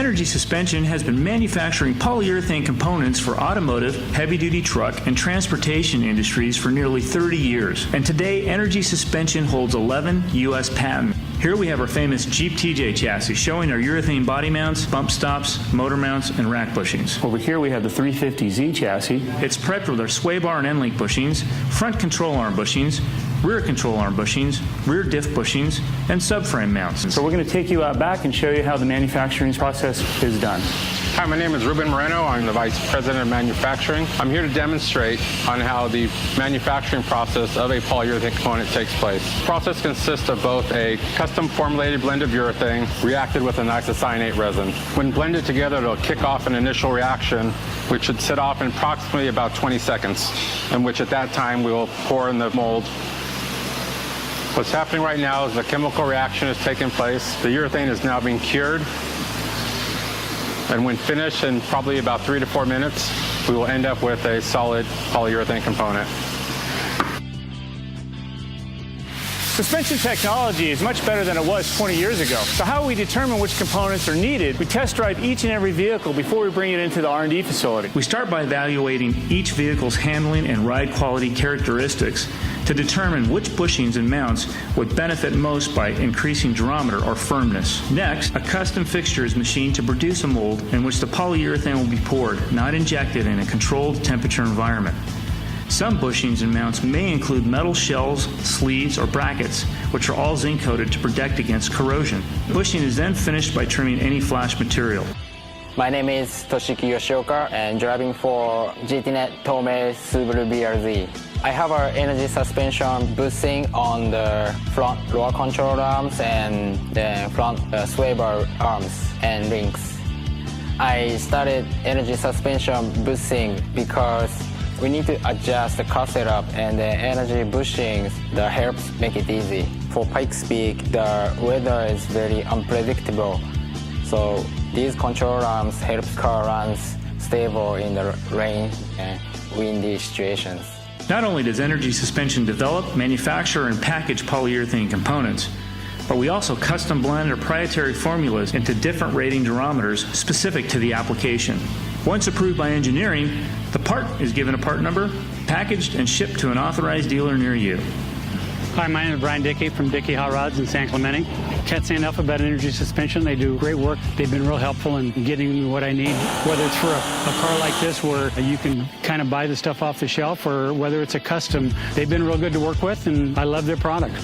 Energy Suspension has been manufacturing polyurethane components for automotive, heavy-duty truck, and transportation industries for nearly 30 years. And today, Energy Suspension holds 11 U.S. patents. Here we have our famous Jeep TJ chassis showing our urethane body mounts, bump stops, motor mounts, and rack bushings. Over here we have the 350Z chassis. It's prepped with our sway bar and end link bushings, front control arm bushings, rear control arm bushings, rear diff bushings, and subframe mounts. So we're going to take you out back and show you how the manufacturing process is done. Hi, my name is REUBEN Moreno. I'm the Vice President of Manufacturing. I'm here to demonstrate on how the manufacturing process of a polyurethane component takes place. The process consists of both a custom formulated blend of urethane reacted with an isocyanate resin. When blended together, it'll kick off an initial reaction, which should set off in approximately about 20 seconds, in which at that time we will pour in the mold. What's happening right now is the chemical reaction is taking place. The urethane is now being cured. And when finished in probably about 3 to 4 minutes, we will end up with a solid polyurethane component. Suspension technology is much better than it was 20 years ago. So how we determine which components are needed, we test drive each and every vehicle before we bring it into the R&D facility. We start by evaluating each vehicle's handling and ride quality characteristics to determine which bushings and mounts would benefit most by increasing durometer or firmness. Next, a custom fixture is machined to produce a mold in which the polyurethane will be poured, not injected, in a controlled temperature environment. Some bushings and mounts may include metal shells, sleeves, or brackets, which are all zinc coated to protect against corrosion. Bushing is then finished by trimming any flash material. My name is Toshiki Yoshioka and driving for GTnet Tomei Subaru BRZ. I have our energy suspension bushing on the front lower control arms and the front sway bar arms and links. I started energy suspension bushing because we need to adjust the car setup, and the energy bushings that helps make it easy. For Pikes Peak, the weather is very unpredictable, so these control arms help car runs stable in the rain and windy situations. Not only does Energy Suspension develop, manufacture, and package polyurethane components, but we also custom blend our proprietary formulas into different rating durometers specific to the application. Once approved by engineering, the part is given a part number, packaged, and shipped to an authorized dealer near you. Hi, my name is Brian DICKEY from DICKEY Hot Rods in San Clemente. Can't say enough about Energy Suspension. They do great work. They've been real helpful in getting me what I need, whether it's for a car like this where you can kind of buy the stuff off the shelf, or whether it's a custom. They've been real good to work with, and I love their product.